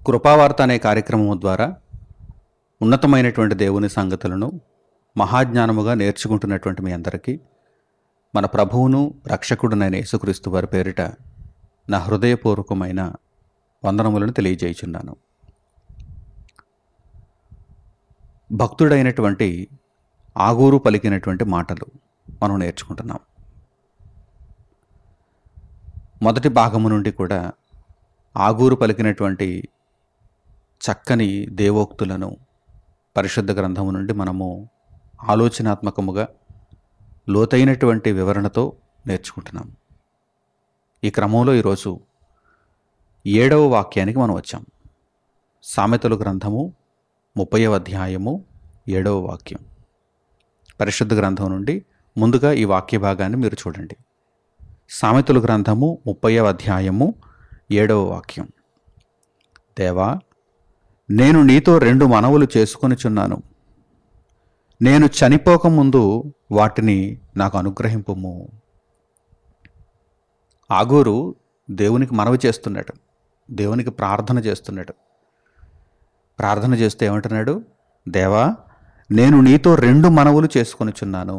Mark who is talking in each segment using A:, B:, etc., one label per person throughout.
A: కృపావార్త అనే కార్యక్రమం ద్వారా ఉన్నతమైనటువంటి దేవుని సంగతులను మహాజ్ఞానముగా నేర్చుకుంటున్నటువంటి మీ అందరికీ మన ప్రభువును రక్షకుడునైన యేసుక్రీస్తు వారి పేరిట నా హృదయపూర్వకమైన వందనములను తెలియజేయుచున్నాను. భక్తుడైనటువంటి ఆగూరు పలికినటువంటి మాటలు మనం నేర్చుకుంటున్నాం. మొదటి భాగము నుండి కూడా ఆగూరు పలికినటువంటి చక్కని దేవోక్తులను పరిశుద్ధ గ్రంథము నుండి మనము ఆలోచనాత్మకముగా లోతైనటువంటి వివరణతో నేర్చుకుంటున్నాం. ఈ క్రమంలో ఈరోజు 7వ వాక్యానికి మనం వచ్చాం. సామెతలు గ్రంథము 30వ అధ్యాయము 7వ వాక్యం. పరిశుద్ధ గ్రంథం నుండి ముందుగా ఈ వాక్య భాగాన్ని మీరు చూడండి. సామెతలు గ్రంథము 30వ అధ్యాయము 7వ వాక్యం. దేవా, నేను నీతో 2 మనవులు చేసుకొనిచున్నాను. నేను చనిపోకముందు వాటిని నాకు అనుగ్రహింపుము. ఆగూరు దేవునికి మనవి చేస్తున్నాడు, దేవునికి ప్రార్థన చేస్తున్నాడు. ప్రార్థన చేస్తే ఏమంటున్నాడు? దేవా, నేను నీతో 2 మనవులు చేసుకొనిచున్నాను.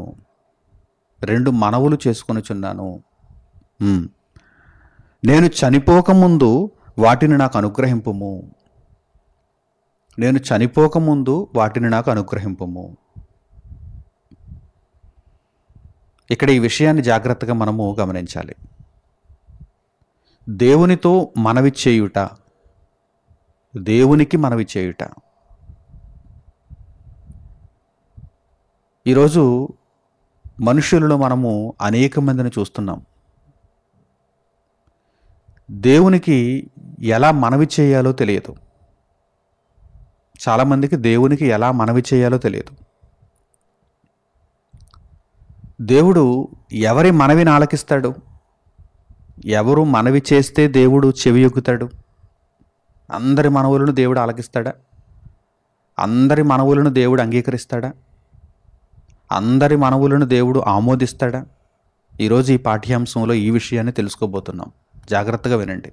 A: 2 మనవులు చేసుకొనిచున్నాను. నేను చనిపోకముందు వాటిని నాకు అనుగ్రహింపుము. నేను చనిపోకముందు వాటిని నాకు అనుగ్రహింపుము. ఇక్కడ ఈ విషయాన్ని జాగ్రత్తగా మనము గమనించాలి. దేవునితో మనవి చేయుట, దేవునికి మనవి చేయుట. ఈరోజు మనుషులలో మనము అనేక మందిని చూస్తున్నాం. దేవునికి ఎలా మనవి చేయాలో తెలియదు. చాలామందికి దేవునికి ఎలా మనవి చేయాలో తెలియదు. దేవుడు ఎవరి మనవిని ఆలకిస్తాడు? ఎవరు మనవి చేస్తే దేవుడు చెవియొగ్గుతాడు? అందరి మనవులను దేవుడు ఆలకిస్తాడా? అందరి మనవులను దేవుడు అంగీకరిస్తాడా? అందరి మనవులను దేవుడు ఆమోదిస్తాడా? ఈరోజు ఈ పాఠ్యాంశంలో ఈ విషయాన్ని తెలుసుకోబోతున్నాం. జాగ్రత్తగా వినండి.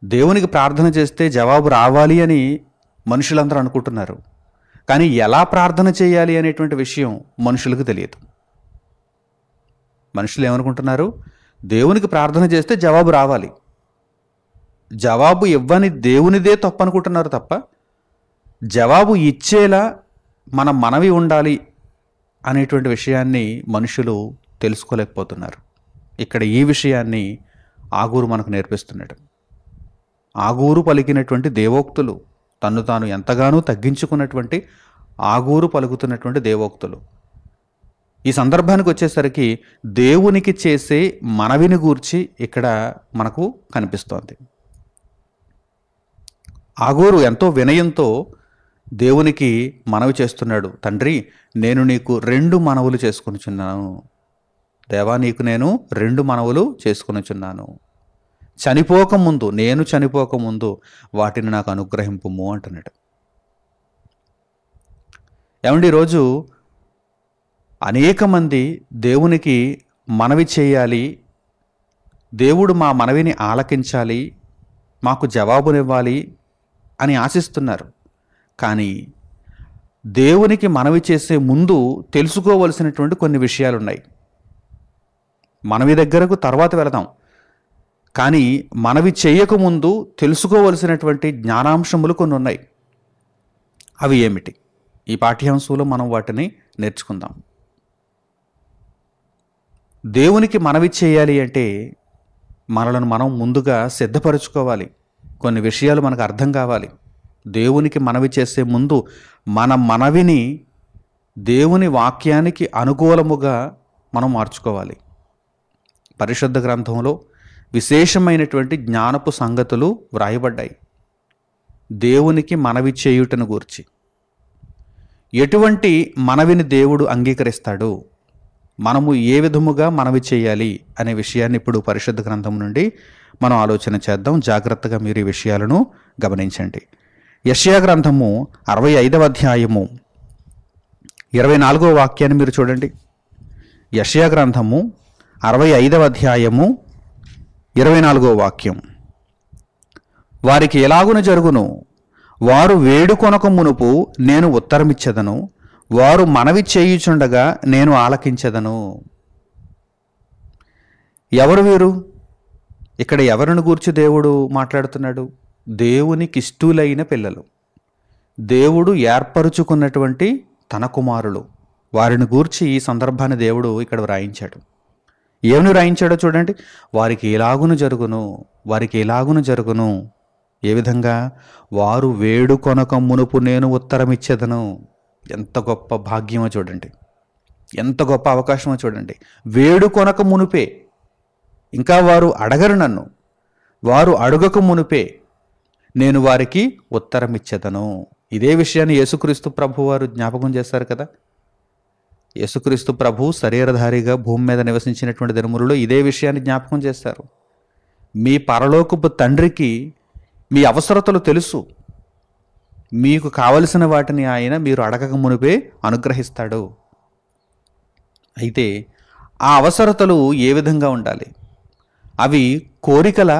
A: దేవునికి ప్రార్థన చేస్తే జవాబు రావాలి అని మనుషులందరూ అనుకుంటున్నారు. కానీ ఎలా ప్రార్థన చేయాలి అనేటువంటి విషయం మనుషులకు తెలియదు. మనుషులు ఏమనుకుంటున్నారు? దేవునికి ప్రార్థన చేస్తే జవాబు రావాలి. జవాబు ఇవ్వని దేవునిదే తప్పు అనుకుంటున్నారు తప్ప జవాబు ఇచ్చేలా మన మనవి ఉండాలి అనేటువంటి విషయాన్ని మనుషులు తెలుసుకోలేకపోతున్నారు. ఇక్కడ ఈ విషయాన్ని ఆగూరు మనకు నేర్పిస్తున్నాడు. ఆగూరు పలికినటువంటి దేవోక్తులు, తన్ను తాను ఎంతగానో తగ్గించుకున్నటువంటి ఆగూరు పలుకుతున్నటువంటి దేవోక్తులు. ఈ సందర్భానికి వచ్చేసరికి దేవునికి చేసే మనవిని గూర్చి ఇక్కడ మనకు కనిపిస్తోంది. ఆగూరు ఎంతో వినయంతో దేవునికి మనవి చేస్తున్నాడు. తండ్రి, నేను నీకు 2 మనవులు చేసుకొనిచున్నాను. దేవా, నీకు నేను 2 మనవులు చేసుకొనిచున్నాను. నేను చనిపోకముందు వాటిని నాకు అనుగ్రహింపుము అంటున్నాడు. ఏమండి, ఈరోజు అనేక మంది దేవునికి మనవి చేయాలి, దేవుడు మా మనవిని ఆలకించాలి, మాకు జవాబునివ్వాలి అని ఆశిస్తున్నారు. కానీ దేవునికి మనవి చేసే ముందు తెలుసుకోవలసినటువంటి కొన్ని విషయాలు ఉన్నాయి. మనవి దగ్గరకు తర్వాత వెళదాం. కానీ మనవి చేయకముందు తెలుసుకోవలసినటువంటి జ్ఞానాంశములు కొన్ని ఉన్నాయి. అవి ఏమిటి? ఈ పాఠ్యాంశంలో మనం వాటిని నేర్చుకుందాం. దేవునికి మనవి చేయాలి అంటే మనలను మనం ముందుగా సిద్ధపరచుకోవాలి. కొన్ని విషయాలు మనకు అర్థం కావాలి. దేవునికి మనవి చేసే ముందు మన మనవిని దేవుని వాక్యానికి అనుకూలముగా మనం మార్చుకోవాలి. పరిశుద్ధ గ్రంథంలో విశేషమైనటువంటి జ్ఞానపు సంగతులు వ్రాయబడ్డాయి. దేవునికి మనవి చేయుటను గూర్చి ఎటువంటి మనవిని దేవుడు అంగీకరిస్తాడు, మనము ఏ విధముగా మనవి చేయాలి అనే విషయాన్ని ఇప్పుడు పరిశుద్ధ గ్రంథం నుండి మనం ఆలోచన చేద్దాం. జాగ్రత్తగా మీరు ఈ విషయాలను గమనించండి. యెషయా గ్రంథము 65వ అధ్యాయము 24వ వాక్యాన్ని మీరు చూడండి. యెషయా గ్రంథము 65వ అధ్యాయము 24వ వాక్యం. వారికి ఎలాగున జరుగును, వారు వేడుకొనక మునుపు నేను ఉత్తరమిచ్చెదను, వారు మనవి చేయుచుండగా నేను ఆలకించెదను. ఎవరు వీరు? ఇక్కడ ఎవరిని గూర్చి దేవుడు మాట్లాడుతున్నాడు? దేవునికిష్టులైన పిల్లలు, దేవుడు ఏర్పరుచుకున్నటువంటి తన కుమారులు, వారిని గూర్చి ఈ సందర్భాన్ని దేవుడు ఇక్కడ వ్రాయించాడు. ఏమని వ్రాయించాడో చూడండి. వారికి ఎలాగును జరుగును, వారికి ఎలాగును జరుగును. ఏ విధంగా? వారు వేడుకొనక మునుపు నేను ఉత్తరమిచ్చేదను. ఎంత గొప్ప భాగ్యమో చూడండి, ఎంత గొప్ప అవకాశమో చూడండి. వేడుకొనక మునుపే, ఇంకా వారు అడగరు నన్ను, వారు అడుగక మునుపే నేను వారికి ఉత్తరమిచ్చేదను. ఇదే విషయాన్ని యేసుక్రీస్తు ప్రభు వారు జ్ఞాపకం చేస్తారు కదా. యేసుక్రీస్తు ప్రభు శరీరధారిగా భూమి మీద నివసించినటువంటి దినములలో ఇదే విషయాన్ని జ్ఞాపకం చేస్తారు. మీ పరలోకపు తండ్రికి మీ అవసరతలు తెలుసు. మీకు కావలసిన వాటిని ఆయన మీరు అడగక మునిపే అనుగ్రహిస్తాడు. అయితే ఆ అవసరతలు ఏ విధంగా ఉండాలి? అవి కోరికల,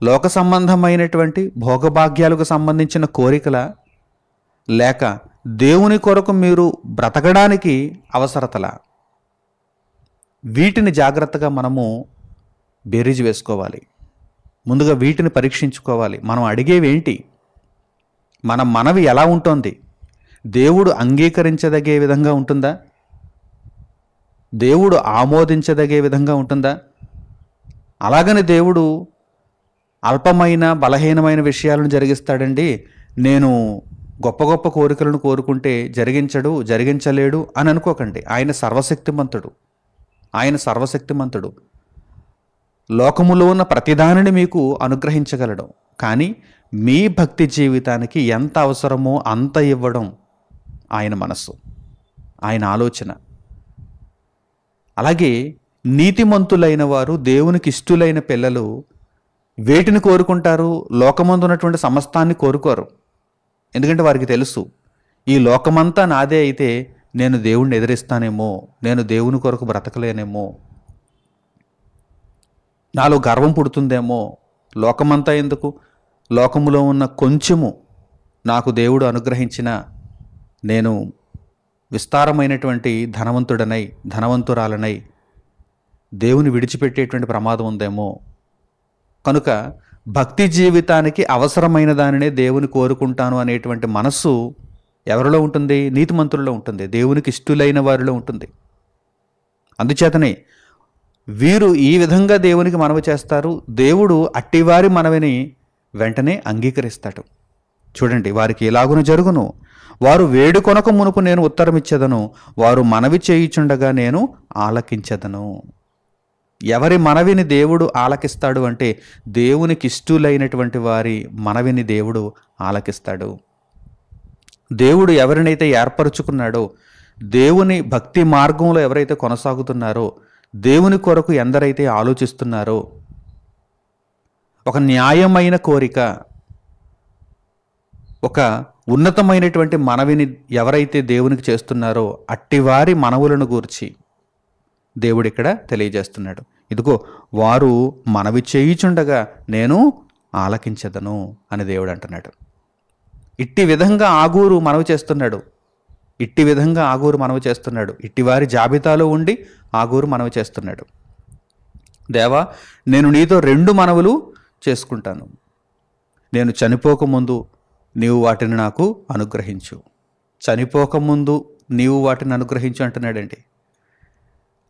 A: లోక సంబంధమైనటువంటి భోగభాగ్యాలకు సంబంధించిన కోరికల, లేక దేవుని కొరకు మీరు బ్రతకడానికి అవసరతల? వీటిని జాగ్రత్తగా మనము బేరీజు వేసుకోవాలి. ముందుగా వీటిని పరీక్షించుకోవాలి. మనం అడిగేవేంటి? మన మనవి ఎలా ఉంటుంది? దేవుడు అంగీకరించదగే విధంగా ఉంటుందా? దేవుడు ఆమోదించదగే విధంగా ఉంటుందా? అలాగని దేవుడు అల్పమైన బలహీనమైన విషయాలను జరిగిస్తాడండి, నేను గొప్ప గొప్ప కోరికలను కోరుకుంటే జరిగించలేడు అని అనుకోకండి. ఆయన సర్వశక్తిమంతుడు, ఆయన సర్వశక్తిమంతుడు. లోకములో ఉన్న ప్రతిదానిని మీకు అనుగ్రహించగలడు. కానీ మీ భక్తి జీవితానికి ఎంత అవసరమో అంత ఇవ్వడం ఆయన మనస్సు, ఆయన ఆలోచన. అలాగే నీతిమంతులైన వారు, దేవునికి ఇష్టులైన పిల్లలు వేటిని కోరుకుంటారు? లోకమందు ఉన్నటువంటి సమస్తాన్ని కోరుకోరు. ఎందుకంటే వారికి తెలుసు, ఈ లోకమంతా నాదే అయితే నేను దేవుణ్ణి ఎదిరిస్తానేమో, నేను దేవుని కొరకు బ్రతకలేనేమో, నాలో గర్వం పుడుతుందేమో. లోకమంతా ఎందుకు? లోకములో ఉన్న కొంచెము నాకు దేవుడు అనుగ్రహించిన నేను విస్తారమైనటువంటి ధనవంతురాలనై దేవుని విడిచిపెట్టేటువంటి ప్రమాదం ఉందేమో. కనుక భక్తి జీవితానికి అవసరమైన దానినే దేవుని కోరుకుంటాను అనేటువంటి మనస్సు ఎవరిలో ఉంటుంది? నీతిమంతుల్లో ఉంటుంది, దేవునికి ఇష్టులైన వారిలో ఉంటుంది. అందుచేతనే వీరు ఈ విధంగా దేవునికి మనవి చేస్తారు. దేవుడు అట్టివారి మనవిని వెంటనే అంగీకరిస్తాడు. చూడండి, వారికి ఎలాగున జరుగును, వారు వేడుకొనక మునుపు నేను ఉత్తరమిచ్చేదను, వారు మనవి చేయుచుండగా నేను ఆలకించెదను. ఎవరి మనవిని దేవుడు ఆలకిస్తాడు అంటే దేవునికి ఇష్టులైనటువంటి వారి మనవిని దేవుడు ఆలకిస్తాడు. దేవుడు ఎవరినైతే ఏర్పరచుకున్నాడో, దేవుని భక్తి మార్గంలో ఎవరైతే కొనసాగుతున్నారో, దేవుని కొరకు ఎందరైతే ఆలోచిస్తున్నారో, ఒక న్యాయమైన కోరిక, ఒక ఉన్నతమైనటువంటి మనవిని ఎవరైతే దేవునికి చేస్తున్నారో అట్టివారి మనవులను గూర్చి దేవుడు ఇక్కడ తెలియజేస్తున్నాడు. ఇదిగో వారు మనవి చేయుచుండగా నేను ఆలకించెదను అని దేవుడు అంటున్నాడు. ఇట్టి విధంగా ఆగూరు మనవి చేస్తున్నాడు, ఇట్టి విధంగా ఆగూరు మనవి చేస్తున్నాడు. ఇట్టివారి జాబితాలో ఉండి ఆగూరు మనవి చేస్తున్నాడు. దేవా, నేను నీతో 2 మనవులు చేసుకుంటాను. నేను చనిపోకముందు నీవు వాటిని నాకు అనుగ్రహించు. చనిపోకముందు నీవు వాటిని అనుగ్రహించు అంటున్నాడండి.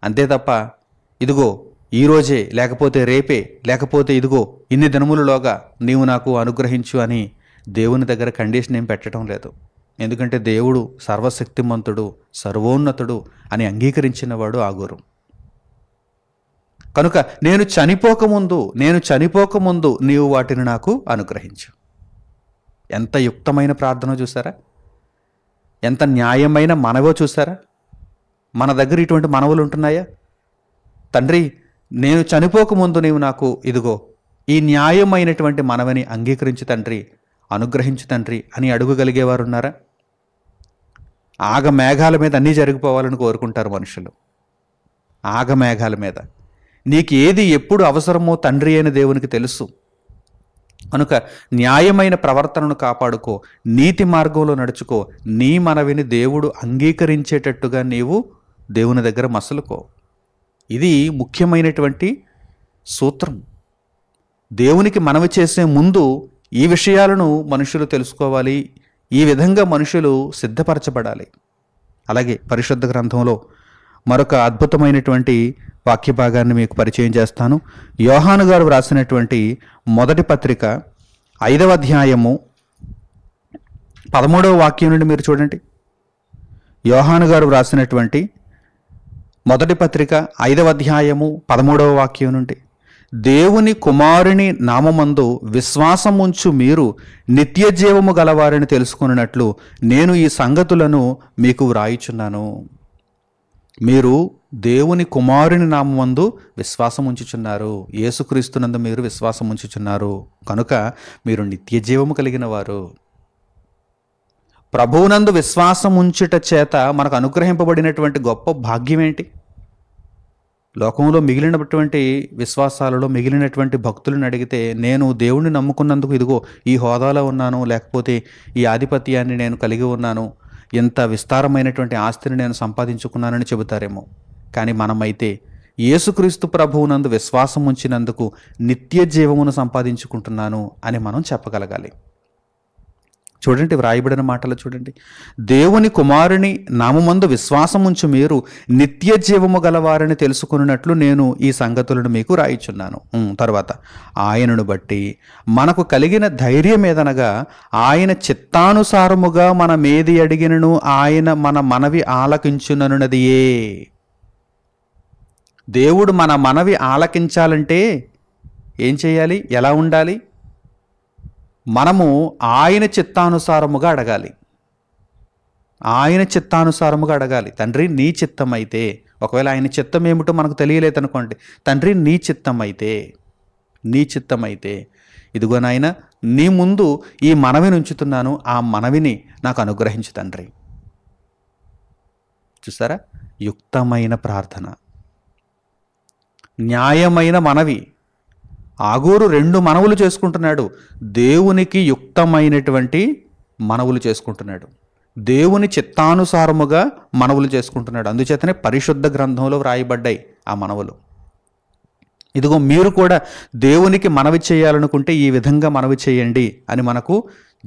A: అంతే తప్ప ఇదిగో ఈరోజే, లేకపోతే రేపే, లేకపోతే ఇదిగో ఇన్ని దినములలోగా నీవు నాకు అనుగ్రహించు అని దేవుని దగ్గర కండిషన్ ఏం పెట్టడం లేదు. ఎందుకంటే దేవుడు సర్వశక్తిమంతుడు, సర్వోన్నతుడు అని అంగీకరించినవాడు ఆగూరు. కనుక నేను చనిపోకముందు నీవు వాటిని నాకు అనుగ్రహించు. ఎంత యుక్తమైన ప్రార్థన చూసారా? ఎంత న్యాయమైన మనవో చూసారా? మన దగ్గర ఇటువంటి మనవులు ఉంటున్నాయా? తండ్రి, నేను చనిపోకముందు నీవు నాకు ఇదిగో ఈ న్యాయమైనటువంటి మనవని అంగీకరించు తండ్రి, అనుగ్రహించు తండ్రి అని అడుగగలిగేవారు ఉన్నారా? ఆగమేఘాల మీద అన్నీ జరిగిపోవాలని కోరుకుంటారు మనుషులు. ఆగమేఘాల మీద నీకు ఏది ఎప్పుడు అవసరమో తండ్రి అయిన దేవునికి తెలుసు. కనుక న్యాయమైన ప్రవర్తనను కాపాడుకో, నీతి మార్గంలో నడుచుకో, నీ మనవిని దేవుడు అంగీకరించేటట్టుగా నీవు దేవుని దగ్గర మసలుకో. ఇది ముఖ్యమైనటువంటి సూత్రం. దేవునికి మనవి చేసే ముందు ఈ విషయాలను మనుషులు తెలుసుకోవాలి. ఈ విధంగా మనుషులు సిద్ధపరచబడాలి. అలాగే పరిశుద్ధ గ్రంథంలో మరొక అద్భుతమైనటువంటి వాక్య భాగాన్ని మీకు పరిచయం చేస్తాను. యోహాను గారు వ్రాసినటువంటి మొదటి పత్రిక 5వ అధ్యాయము 13వ వాక్యం నుండి మీరు చూడండి. యోహాను గారు వ్రాసినటువంటి మొదటి పత్రిక 5వ అధ్యాయము 13వ వాక్యం నుండి, దేవుని కుమారుని నామమందు విశ్వాసముంచు మీరు నిత్య జీవము గలవారని తెలుసుకున్నట్లు నేను ఈ సంగతులను మీకు వ్రాయిచున్నాను. మీరు దేవుని కుమారుని నామమందు విశ్వాసం ఉంచుచున్నారు, యేసుక్రీస్తునందు మీరు విశ్వాసం ఉంచుచున్నారు, కనుక మీరు నిత్య జీవము కలిగిన వారు. ప్రభువునందు విశ్వాసం ఉంచుట చేత మనకు అనుగ్రహింపబడినటువంటి గొప్ప భాగ్యం ఏంటి? లోకంలో మిగిలినటువంటి విశ్వాసాలలో మిగిలినటువంటి భక్తులను అడిగితే, నేను దేవుణ్ణి నమ్ముకున్నందుకు ఇదిగో ఈ హోదాలో ఉన్నాను, లేకపోతే ఈ ఆధిపత్యాన్ని నేను కలిగి ఉన్నాను, ఎంత విస్తారమైనటువంటి ఆస్తిని నేను సంపాదించుకున్నానని చెబుతారేమో. కానీ మనమైతే యేసుక్రీస్తు ప్రభువునందు విశ్వాసం ఉంచినందుకు నిత్య జీవమును సంపాదించుకుంటున్నాను అని మనం చెప్పగలగాలి. చూడండి, వ్రాయబడిన మాటలు చూడండి. దేవుని కుమారుని నామమందు విశ్వాసముంచు మీరు నిత్య జీవము గలవారని తెలుసుకున్నట్లు నేను ఈ సంగతులను మీకు రాయిచున్నాను. తర్వాత, ఆయనను బట్టి మనకు కలిగిన ధైర్యం ఏదనగా ఆయన చిత్తానుసారముగా మనమేది అడిగినను ఆయన మన మనవి ఆలకించుననున్నదియే. దేవుడు మన మనవి ఆలకించాలంటే ఏం చేయాలి? ఎలా ఉండాలి? మనము ఆయన చిత్తానుసారముగా అడగాలి. ఆయన చిత్తానుసారముగా అడగాలి. తండ్రి నీ చిత్తం అయితే, ఒకవేళ ఆయన చిత్తం ఏమిటో మనకు తెలియలేదనుకోండి, తండ్రి నీ చిత్తం అయితే ఇదిగో నాయన నీ ముందు ఈ మనవిని ఉంచుతున్నాను, ఆ మనవిని నాకు అనుగ్రహించు తండ్రి. చూసారా? యుక్తమైన ప్రార్థన, న్యాయమైన మనవి. ఆగూరు 2 మనవులు చేసుకుంటున్నాడు. దేవునికి యుక్తమైనటువంటి మనవులు చేసుకుంటున్నాడు, దేవుని చిత్తానుసారముగా మనవులు చేసుకుంటున్నాడు. అందుచేతనే పరిశుద్ధ గ్రంథంలో వ్రాయబడ్డాయి ఆ మనవులు. ఇదిగో మీరు కూడా దేవునికి మనవి చేయాలనుకుంటే ఈ విధంగా మనవి చేయండి అని మనకు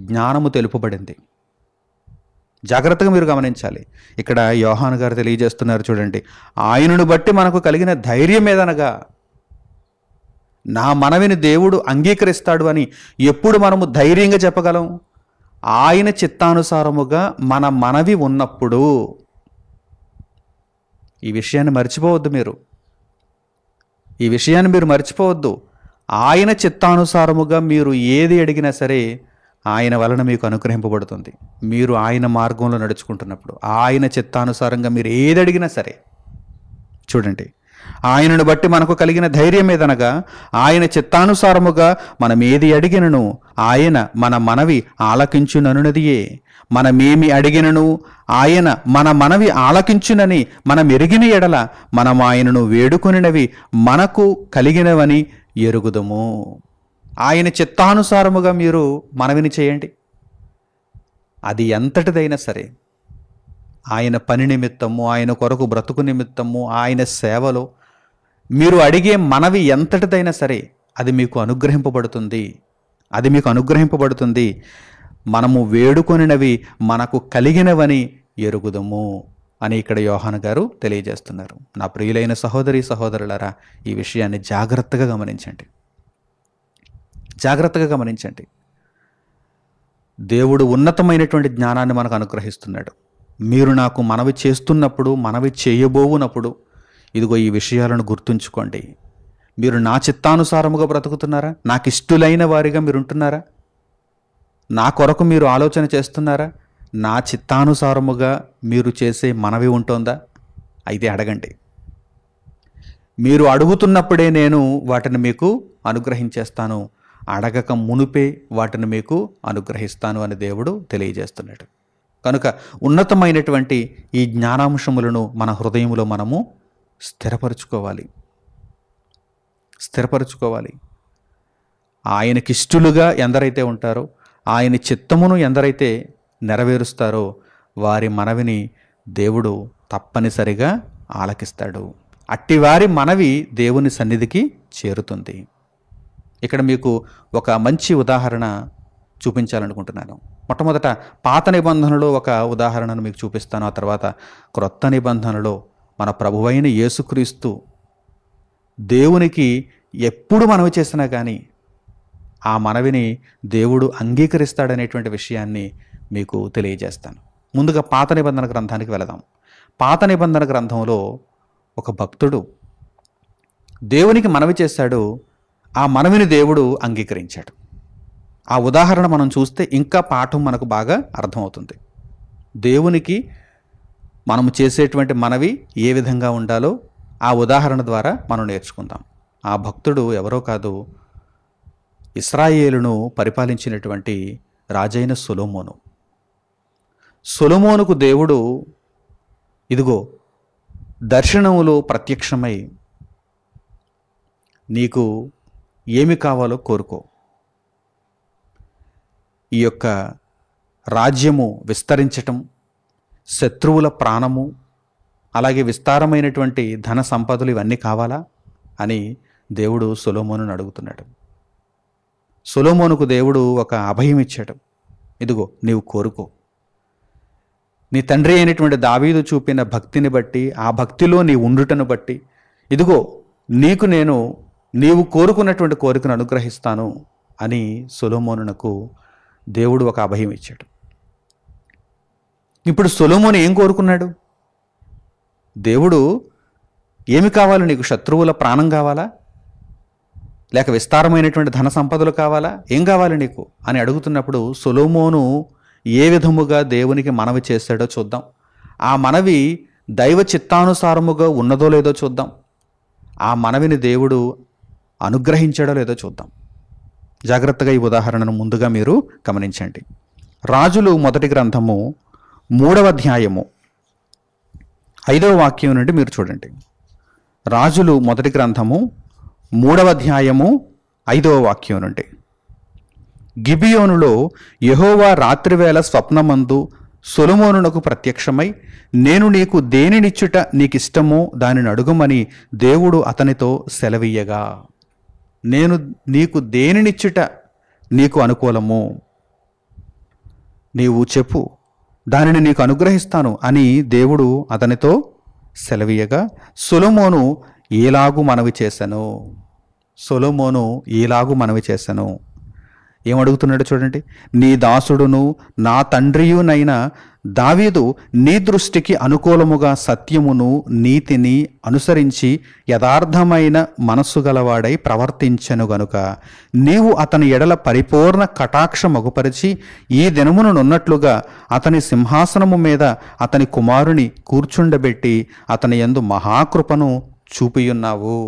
A: జ్ఞానము తెలుపబడింది. జాగ్రత్తగా మీరు గమనించాలి. ఇక్కడ యోహాను గారు తెలియజేస్తున్నారు చూడండి, ఆయనను బట్టి మనకు కలిగిన ధైర్యం ఏదనగా నా మనవిని దేవుడు అంగీకరిస్తాడు అని ఎప్పుడు మనము ధైర్యంగా చెప్పగలం? ఆయన చిత్తానుసారముగా మన మనవి ఉన్నప్పుడు. ఈ విషయాన్ని మర్చిపోవద్దు మీరు. ఈ విషయాన్ని మీరు మర్చిపోవద్దు. ఆయన చిత్తానుసారముగా మీరు ఏది అడిగినా సరే ఆయన వలన మీకు అనుగ్రహింపబడుతుంది. మీరు ఆయన మార్గంలో నడుచుకుంటున్నప్పుడు, ఆయన చిత్తానుసారంగా మీరు ఏది అడిగినా సరే. చూడండి, ఆయనను బట్టి మనకు కలిగిన ధైర్యం ఏదనగా ఆయన చిత్తానుసారముగా మనం ఏది అడిగినను ఆయన మన మనవి ఆలకించుననున్నదియే. మనమేమి అడిగినను ఆయన మన మనవి ఆలకించునని మనం ఎరిగిన ఎడల మనం ఆయనను వేడుకొనినవి మనకు కలిగినవని ఎరుగుదము. ఆయన చిత్తానుసారముగా మీరు మనవిని చేయండి. అది ఎంతటిదైనా సరే, ఆయన పని నిమిత్తము, ఆయన కొరకు బ్రతుకు నిమిత్తము, ఆయన సేవలో మీరు అడిగే మనవి ఎంతటిదైనా సరే అది మీకు అనుగ్రహింపబడుతుంది. మనము వేడుకొనినవి మనకు కలిగినవని ఎరుగుదము అని ఇక్కడ యోహాను గారు తెలియజేస్తున్నారు. నా ప్రియులైన సహోదరి సహోదరులారా, ఈ విషయాన్ని జాగ్రత్తగా గమనించండి. దేవుడు ఉన్నతమైనటువంటి జ్ఞానాన్ని మనకు అనుగ్రహిస్తున్నాడు. మీరు నాకు మనవి చేస్తున్నప్పుడు, మనవి చేయబోవునప్పుడు ఇదిగో ఈ విషయాలను గుర్తుంచుకోండి. మీరు నా చిత్తానుసారముగా బ్రతుకుతున్నారా? నాకు ఇష్టలైన వారిగా మీరు ఉంటున్నారా? నా కొరకు మీరు ఆలోచన చేస్తున్నారా? నా చిత్తానుసారముగా మీరు చేసే మనవి ఉంటుందా? అయితే అడగండి. మీరు అడుగుతున్నప్పుడే నేను వాటిని మీకు అనుగ్రహించేస్తాను, అడగక మునుపే వాటిని మీకు అనుగ్రహిస్తాను అని దేవుడు తెలియజేస్తున్నాడు. కనుక ఉన్నతమైనటువంటి ఈ జ్ఞానాంశములను మన హృదయంలో మనము స్థిరపరచుకోవాలి. ఆయనకిష్టులుగా ఎందరైతే ఉంటారో, ఆయన చిత్తమును ఎందరైతే నెరవేరుస్తారో వారి మనవిని దేవుడు తప్పనిసరిగా ఆలకిస్తాడు. అట్టివారి మనవి దేవుని సన్నిధికి చేరుతుంది. ఇక్కడ మీకు ఒక మంచి ఉదాహరణ చూపించాలనుకుంటున్నాను. మొట్టమొదట పాత నిబంధనలో ఒక ఉదాహరణను మీకు చూపిస్తాను. ఆ తర్వాత క్రొత్త నిబంధనలో మన ప్రభువైన యేసుక్రీస్తు దేవునికి ఎప్పుడు మనవి చేసినా కానీ ఆ మనవిని దేవుడు అంగీకరిస్తాడనేటువంటి విషయాన్ని మీకు తెలియజేస్తాను. ముందుగా పాత నిబంధన గ్రంథానికి వెళదాం. పాత నిబంధన గ్రంథంలో ఒక భక్తుడు దేవునికి మనవి చేశాడు. ఆ మనవిని దేవుడు అంగీకరించాడు. ఆ ఉదాహరణ మనం చూస్తే ఇంకా పాఠం మనకు బాగా అర్థమవుతుంది. దేవునికి మనము చేసేటువంటి మనవి ఏ విధంగా ఉండాలో ఆ ఉదాహరణ ద్వారా మనం నేర్చుకుందాం. ఆ భక్తుడు ఎవరో కాదు, ఇశ్రాయేలును పరిపాలించినటువంటి రాజైన సొలొమోను. సొలొమోనుకు దేవుడు ఇదిగో దర్శనములో ప్రత్యక్షమై నీకు ఏమి కావాలో కోరుకో, ఈ యొక్క రాజ్యము విస్తరించటం, శత్రువుల ప్రాణము, అలాగే విస్తారమైనటువంటి ధన సంపదలు ఇవన్నీ కావాలా అని దేవుడు సొలొమోనును అడుగుతున్నాడు. సొలొమోనుకు దేవుడు ఒక అభయం ఇచ్చాడు. ఇదిగో నీవు కోరుకో. నీ తండ్రి అయినటువంటి దావీదు చూపిన భక్తిని బట్టి, ఆ భక్తిలో నీ ఉండుటను బట్టి ఇదిగో నీవు కోరుకున్నటువంటి కోరికను అనుగ్రహిస్తాను అని సొలొమోనునకు దేవుడు ఒక అభయం ఇచ్చాడు. ఇప్పుడు సొలొమోను ఏం కోరుకున్నాడు? దేవుడు ఏమి కావాలి నీకు? శత్రువుల ప్రాణం కావాలా, లేక విస్తారమైనటువంటి ధన సంపదలు కావాలా, ఏం కావాలి నీకు అని అడుగుతున్నప్పుడు సొలొమోను ఏ విధముగా దేవునికి మనవి చేశాడో చూద్దాం. ఆ మనవి దైవ చిత్తానుసారముగా ఉన్నదో లేదో చూద్దాం. ఆ మనవిని దేవుడు అనుగ్రహించాడో లేదో చూద్దాం. జాగ్రత్తగా ఈ ఉదాహరణను ముందుగా మీరు గమనించండి. రాజులు మొదటి గ్రంథము 3వ అధ్యాయము 5వ వాక్యం నుండి మీరు చూడండి. రాజులు మొదటి గ్రంథము 3వ అధ్యాయము 5వ వాక్యం నుండి. గిబియోనులో యెహోవా రాత్రివేళ స్వప్నమందు సొలొమోనునకు ప్రత్యక్షమై, నేను నీకు దేనినిచ్చుట నీకిష్టమో దానిని అడుగుమని దేవుడు అతనితో సెలవీయగా, నేను నీకు దేనినిచ్చుట నీకు అనుకూలము, నీవు చెప్పు, దానిని నీకు అనుగ్రహిస్తాను అని దేవుడు అతనితో సెలవీయగా, సొలొమోను ఈలాగు మనవి చేశాను. ఏమడుగుతున్నాడు చూడండి. నీ దాసుడును నా తండ్రియునైన దావీదు నీ దృష్టికి అనుకూలముగా సత్యమును నీతిని అనుసరించి యథార్థమైన మనస్సు గలవాడై ప్రవర్తించెను గనుక నీవు అతని ఎడల పరిపూర్ణ కటాక్ష మగుపరిచి ఈ దినమునున్నట్లుగా అతని సింహాసనము మీద అతని కుమారుని కూర్చుండబెట్టి అతని యందు మహాకృపను చూపియున్నావు.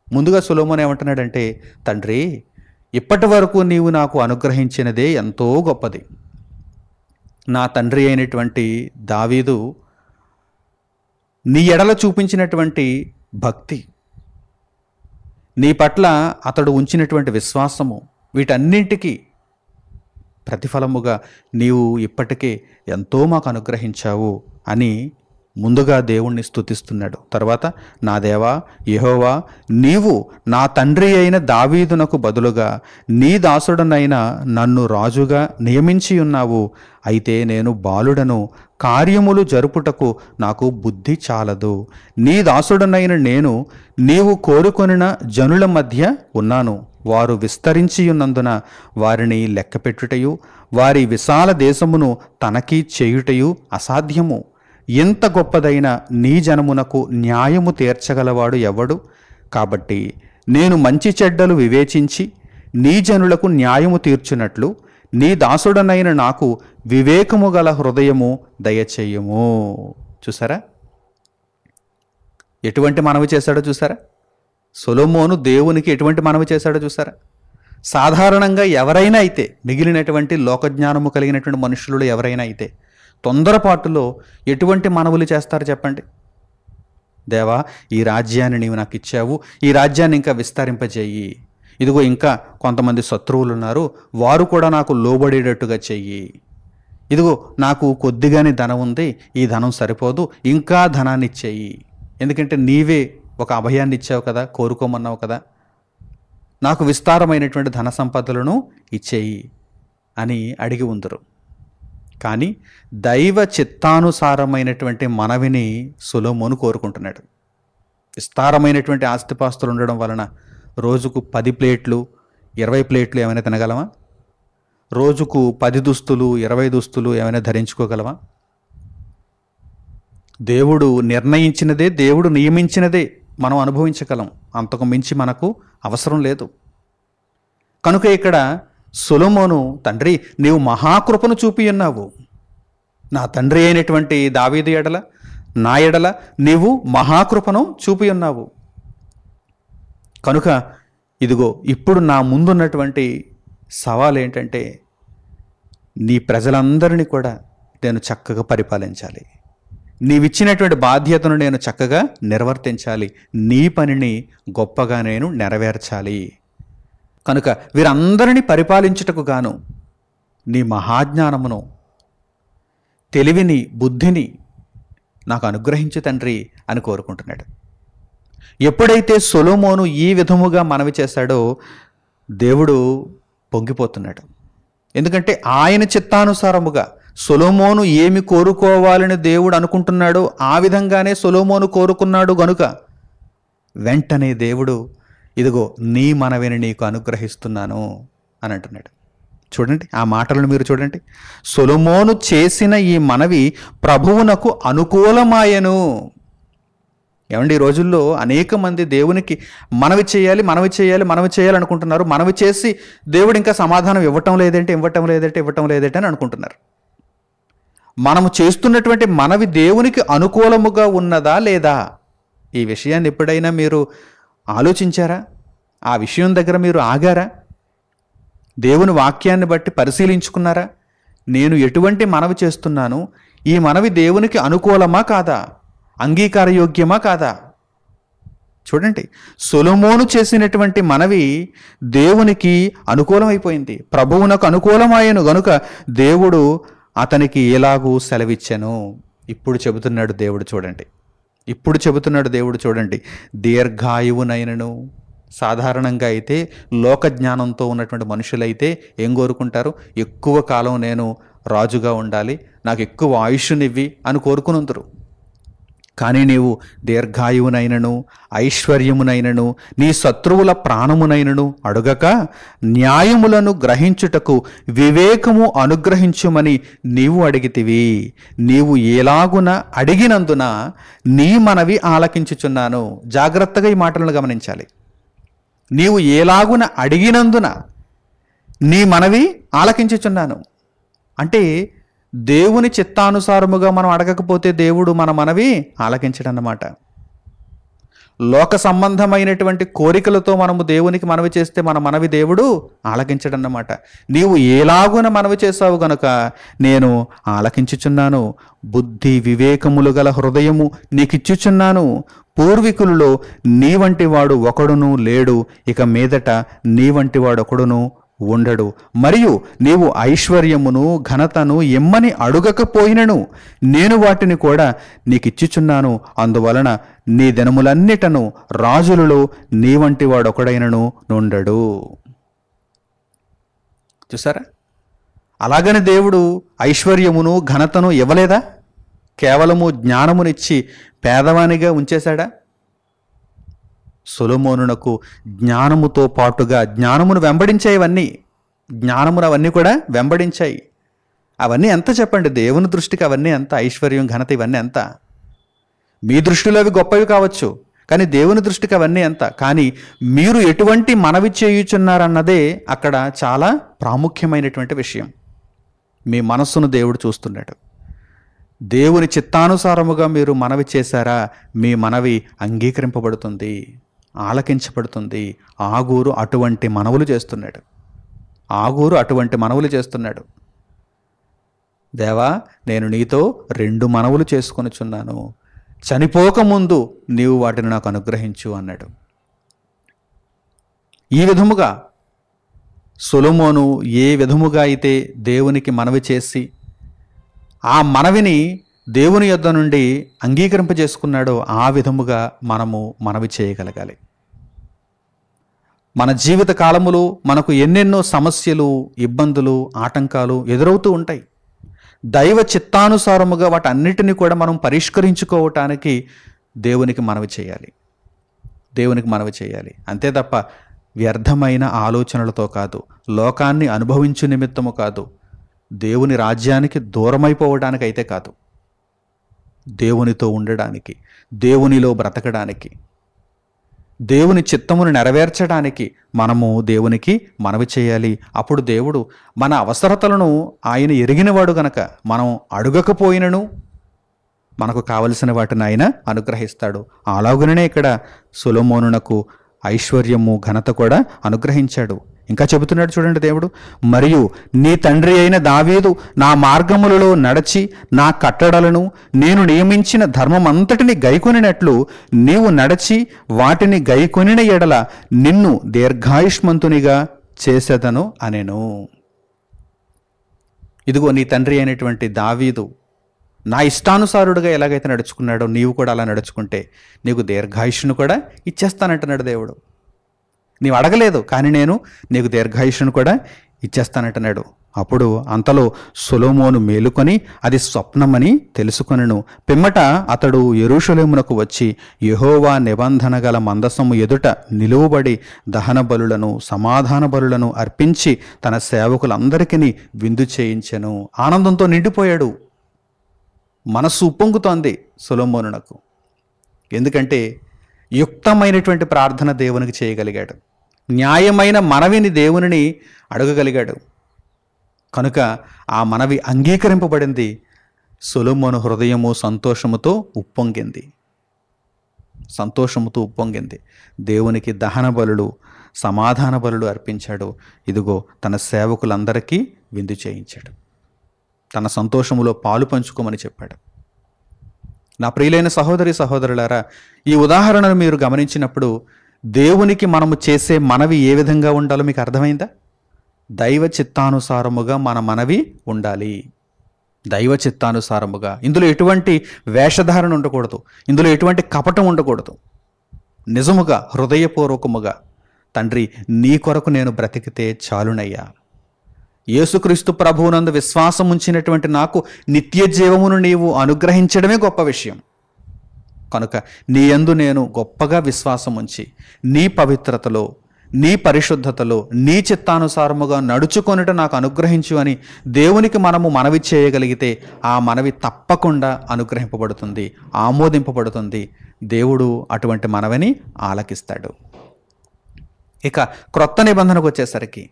A: ముందుగా సొలొమోను ఏమంటున్నాడంటే, తండ్రి, ఇప్పటి వరకు నీవు నాకు అనుగ్రహించినదే ఎంతో గొప్పది. నా తండ్రి అయినటువంటి దావీదు నీ ఎడల చూపించినటువంటి భక్తి, నీ పట్ల అతడు ఉంచినటువంటి విశ్వాసము, వీటన్నింటికీ ప్రతిఫలముగా నీవు ఇప్పటికే ఎంతో మాకు అనుగ్రహించావు అని ముందుగా దేవుణ్ణి స్తుతిస్తున్నాడు. తర్వాత, నా దేవా యెహోవా, నీవు నా తండ్రి అయిన దావీదునకు బదులుగా నీ దాసుడనైన నన్ను రాజుగా నియమించి ఉన్నావు. అయితే నేను బాలుడను, కార్యములు జరుపుటకు నాకు బుద్ధి చాలదు. నీ దాసుడనైన నేను నీవు కోరుకొనిన జనుల మధ్య ఉన్నాను. వారు విస్తరించి ఉన్నందున వారిని లెక్కపెట్టుటయు వారి విశాల దేశమును తనకి చేయుటయు అసాధ్యము. ఎంత గొప్పదైన నీ జనమునకు న్యాయము తీర్చగలవాడు ఎవడు? కాబట్టి నేను మంచి చెడ్డలు వివేచించి నీ జనులకు న్యాయము తీర్చునట్లు నీ దాసుడనైన నాకు వివేకము గల హృదయము దయచేయము. చూసారా ఎటువంటి మనవి చేశాడో? చూసారా సొలొమోను దేవునికి ఎటువంటి మనవి చేశాడో? చూసారా? సాధారణంగా ఎవరైనా అయితే, మిగిలినటువంటి లోకజ్ఞానము కలిగినటువంటి మనుషులు ఎవరైనా అయితే తొందరపాటులో ఎటువంటి మనవులు చేస్తారు చెప్పండి? దేవా, ఈ రాజ్యాన్ని నీవు నాకు ఇచ్చావు, ఈ రాజ్యాన్ని ఇంకా విస్తరింపజేయి, ఇదిగో ఇంకా కొంతమంది శత్రువులు ఉన్నారు, వారు కూడా నాకు లోబడేటట్టుగా చెయ్యి. ఇదిగో నాకు కొద్దిగానే ధనం ఉంది, ఈ ధనం సరిపోదు, ఇంకా ధనాన్ని ఇచ్చేయి. ఎందుకంటే నీవే ఒక అభయాన్ని ఇచ్చావు కదా, కోరుకోమన్నావు కదా, నాకు విస్తారమైనటువంటి ధన సంపదలను ఇచ్చేయి అని అడిగి ఉందరు. కానీ దైవ చిత్తానుసారమైనటువంటి మనవిని సొలొమోను కోరుకుంటున్నాడు. విస్తారమైనటువంటి ఆస్తిపాస్తులు ఉండడం వలన రోజుకు 10 ప్లేట్లు 20 ప్లేట్లు ఏమైనా తినగలమా? రోజుకు 10 దుస్తులు 20 దుస్తులు ఏమైనా ధరించుకోగలమా? దేవుడు నిర్ణయించినదే, దేవుడు నియమించినదే మనం అనుభవించగలం. అంతకు మించి మనకు అవసరం లేదు. కనుక ఇక్కడ సొలొమోను, తండ్రి నీవు మహాకృపను చూపి ఉన్నావు, నా తండ్రి అయినటువంటి దావీదు ఎడల నా ఎడల నీవు మహాకృపను చూపి ఉన్నావు. కనుక ఇదిగో ఇప్పుడు నా ముందున్నటువంటి సవాల్ ఏంటంటే, నీ ప్రజలందరినీ కూడా నేను చక్కగా పరిపాలించాలి, నీవిచ్చినటువంటి బాధ్యతను నేను చక్కగా నిర్వర్తించాలి, నీ పనిని గొప్పగా నేను నెరవేర్చాలి. కనుక వీరందరినీ పరిపాలించుటకు గాను నీ మహాజ్ఞానమును, తెలివిని, బుద్ధిని నాకు అనుగ్రహించు తండ్రి అని కోరుకుంటున్నాడు. ఎప్పుడైతే సొలొమోను ఈ విధముగా మనవి చేశాడో దేవుడు పొంగిపోతున్నాడు. ఎందుకంటే ఆయన చిత్తానుసారముగా సొలొమోను ఏమి కోరుకోవాలని దేవుడు అనుకుంటున్నాడో ఆ విధంగానే సొలొమోను కోరుకున్నాడు. గనుక వెంటనే దేవుడు ఇదిగో నీ మనవిని నీకు అనుగ్రహిస్తున్నాను అని అంటున్నాడు. చూడండి ఆ మాటలను మీరు చూడండి. సొలొమోను చేసిన ఈ మనవి ప్రభువునకు అనుకూలమాయెను. ఏమండి, ఈ రోజుల్లో అనేక మంది దేవునికి మనవి చేయాలి అనుకుంటున్నారు. మనవి చేసి దేవుడు ఇంకా సమాధానం ఇవ్వటం లేదంటే అని అనుకుంటున్నారు. మనము చేస్తున్నటువంటి మనవి దేవునికి అనుకూలముగా ఉన్నదా లేదా? ఈ విషయాన్ని ఎప్పుడైనా మీరు ఆలోచించారా? ఆ విషయం దగ్గర మీరు ఆగారా? దేవుని వాక్యాన్ని బట్టి పరిశీలించుకున్నారా? నేను ఎటువంటి మనవి చేస్తున్నాను, ఈ మనవి దేవునికి అనుకూలమా కాదా, అంగీకారయోగ్యమా కాదా? చూడండి, సొలొమోను చేసినటువంటి మనవి దేవునికి అనుకూలమైపోయింది, ప్రభువునకు అనుకూలమాయను. గనుక దేవుడు అతనికి ఎలాగూ సెలవిచ్చెను. ఇప్పుడు చెబుతున్నాడు దేవుడు చూడండి, దీర్ఘాయువునైనను. సాధారణంగా అయితే లోక జ్ఞానంతో ఉన్నటువంటి మనుషులైతే ఏం కోరుకుంటారు? ఎక్కువ కాలం నేను రాజుగా ఉండాలి, నాకు ఎక్కువ ఆయుష్నివ్వి అని కోరుకునందరు. కానీ నీవు దీర్ఘాయువునైనను ఐశ్వర్యమునైనను నీ శత్రువుల ప్రాణమునైనను అడుగక న్యాయములను గ్రహించుటకు వివేకము అనుగ్రహించుమని నీవు అడిగితివి. నీవు ఎలాగున అడిగినందున నీ మనవి ఆలకించుచున్నాను. జాగ్రత్తగా ఈ మాటలను గమనించాలి. నీవు ఎలాగున అడిగినందున నీ మనవి ఆలకించుచున్నాను అంటే దేవుని చిత్తానుసారముగా మనం అడగకపోతే దేవుడు మన మనవి ఆలకించడన్నమాట. లోక సంబంధమైనటువంటి కోరికలతో మనము దేవునికి మనవి చేస్తే మన మనవి దేవుడు ఆలకించడన్నమాట. నీవు ఎలాగున మనవి చేసావు గనుక నేను ఆలకించుచున్నాను. బుద్ధి వివేకములు గల హృదయము నీకిచ్చుచున్నాను. పూర్వీకులలో నీ వంటి వాడు ఒకడును లేడు, ఇక మీదట నీ వంటి వాడు ఒకడును ఉండడు. మరియు నీవు ఐశ్వర్యమును ఘనతను ఎమ్మని అడుగకపోయినను నేను వాటిని కూడా నీకిచ్చుచున్నాను. అందువలన నీ దినములన్నిటను రాజులలో నీ వంటి వాడొకడైనను నుండడు. చూసారా? అలాగని దేవుడు ఐశ్వర్యమును ఘనతను ఇవ్వలేదా? కేవలము జ్ఞానమునిచ్చి పేదవానిగా ఉంచేశాడా? సొలొమోనునకు జ్ఞానముతో పాటుగా జ్ఞానమును వెంబడించాయి. జ్ఞానమును అవన్నీ కూడా వెంబడించాయి. అవన్నీ ఎంత చెప్పండి? దేవుని దృష్టికి అవన్నీ ఎంత? ఐశ్వర్యం, ఘనత ఇవన్నీ ఎంత? మీ దృష్టిలో అవి గొప్పవి కావచ్చు, కానీ దేవుని దృష్టికి అవన్నీ ఎంత? కానీ మీరు ఎటువంటి మనవి చేయుచున్నారన్నదే అక్కడ చాలా ప్రాముఖ్యమైనటువంటి విషయం. మీ మనస్సును దేవుడు చూస్తున్నాడు. దేవుని చిత్తానుసారముగా మీరు మనవి చేశారా? మీ మనవి అంగీకరింపబడుతుంది, ఆలకించబడుతుంది. ఆగూరు అటువంటి మనవులు చేస్తున్నాడు. దేవా, నేను నీతో 2 మనవులు చేసుకొనుచున్నాను, చనిపోకముందు నీవు వాటిని నాకు అనుగ్రహించు అన్నాడు. ఈ విధముగా సొలొమోను ఏ విధముగా అయితే దేవునికి మనవి చేసి ఆ మనవిని దేవుని యొద్ద నుండి అంగీకరింపజేసుకున్నాడో ఆ విధముగా మనము మనవి చేయగలగాలి. మన జీవిత కాలములో మనకు ఎన్నెన్నో సమస్యలు, ఇబ్బందులు, ఆటంకాలు ఎదురవుతూ ఉంటాయి. దైవ చిత్తానుసారముగా వాటన్నిటిని కూడా మనం పరిష్కరించుకోవటానికి దేవునికి మనవి చేయాలి. దేవునికి మనవి చేయాలి. అంతే తప్ప వ్యర్థమైన ఆలోచనలతో కాదు, లోకాన్ని అనుభవించు నిమిత్తము కాదు, దేవుని రాజ్యానికి దూరమైపోవడానికి అయితే కాదు, దేవునితో ఉండడానికి, దేవునిలో బ్రతకడానికి, దేవుని చిత్తమును నెరవేర్చడానికి మనము దేవునికి మనవి చేయాలి. అప్పుడు దేవుడు మన అవసరతలను ఆయన ఎరిగినవాడు గనక మనం అడగకపోయినను మనకు కావలసిన వాటిని ఆయన అనుగ్రహిస్తాడు. అలాగుననే ఇక్కడ సొలొమోనునకు ఐశ్వర్యము, ఘనత కూడా అనుగ్రహించాడు. ఇంకా చెబుతున్నాడు చూడండి దేవుడు, మరియు నీ తండ్రి అయిన దావీదు నా మార్గములలో నడచి నా కట్టడలను నేను నియమించిన ధర్మమంతటిని గైకొనినట్లు నీవు నడచి వాటిని గైకొనిన ఎడల నిన్ను దీర్ఘాయుష్మంతునిగా చేసేదను అనెను. ఇదిగో నీ తండ్రి అయినటువంటి దావీదు నా ఇష్టానుసారుడుగా ఎలాగైతే నడుచుకున్నాడో నీవు కూడా అలా నడుచుకుంటే నీకు దీర్ఘాయుష్ను కూడా ఇచ్చేస్తానంటున్నాడు దేవుడు. నీవు అడగలేదు, కానీ నేను నీకు దీర్ఘాయుష్ను కూడా ఇచ్చేస్తానంటున్నాడు. అప్పుడు అంతలో సొలొమోను మేలుకొని అది స్వప్నమని తెలుసుకొనెను. పిమ్మట అతడు యెరూషలేమునకు వచ్చి యెహోవా నిబంధన గల మందసము ఎదుట నిలువబడి దహన బలులను, సమాధాన బలులను అర్పించి తన సేవకులందరికీ విందు చేయించెను. ఆనందంతో నిండిపోయాడు. మనస్సు ఉప్పొంగుతోంది సొలొమోనునకు. ఎందుకంటే యుక్తమైనటువంటి ప్రార్థన దేవునికి చేయగలిగాడు, న్యాయమైన మనవిని దేవునిని అడగగలిగాడు. కనుక ఆ మనవి అంగీకరింపబడింది. సొలొమోను హృదయము సంతోషముతో ఉప్పొంగింది. దేవునికి దహన బలులు, సమాధాన బలులు అర్పించాడు. ఇదిగో తన సేవకులందరికీ విందు చేయించాడు. తన సంతోషములో పాలు పంచుకోమని చెప్పాడు. నా ప్రియులైన సహోదరి సహోదరులారా, ఈ ఉదాహరణను మీరు గమనించినప్పుడు దేవునికి మనము చేసే మనవి ఏ విధంగా ఉండాలో మీకు అర్థమైందా? దైవ చిత్తానుసారముగా మన మనవి ఉండాలి. దైవ చిత్తానుసారముగా. ఇందులో ఎటువంటి వేషధారణ ఉండకూడదు, ఇందులో ఎటువంటి కపటం ఉండకూడదు. నిజముగా హృదయపూర్వకముగా, తండ్రి నీ కొరకు నేను బ్రతికితే చాలునయ్యా, యేసుక్రీస్తు ప్రభువునందు విశ్వాసం ఉంచినటువంటి నాకు నిత్య జీవమును నీవు అనుగ్రహించడమే గొప్ప విషయం. కనుక నీ యందు నేను గొప్పగా విశ్వాసం ఉంచి నీ పవిత్రతలో, నీ పరిశుద్ధతలో, నీ చిత్తానుసారముగా నడుచుకొనుట నాకు అనుగ్రహించు అని దేవునికి మనము మనవి చేయగలిగితే ఆ మనవి తప్పకుండా అనుగ్రహింపబడుతుంది, ఆమోదింపబడుతుంది. దేవుడు అటువంటి మనవిని ఆలకిస్తాడు. ఇక క్రొత్త నిబంధనకు వచ్చేసరికి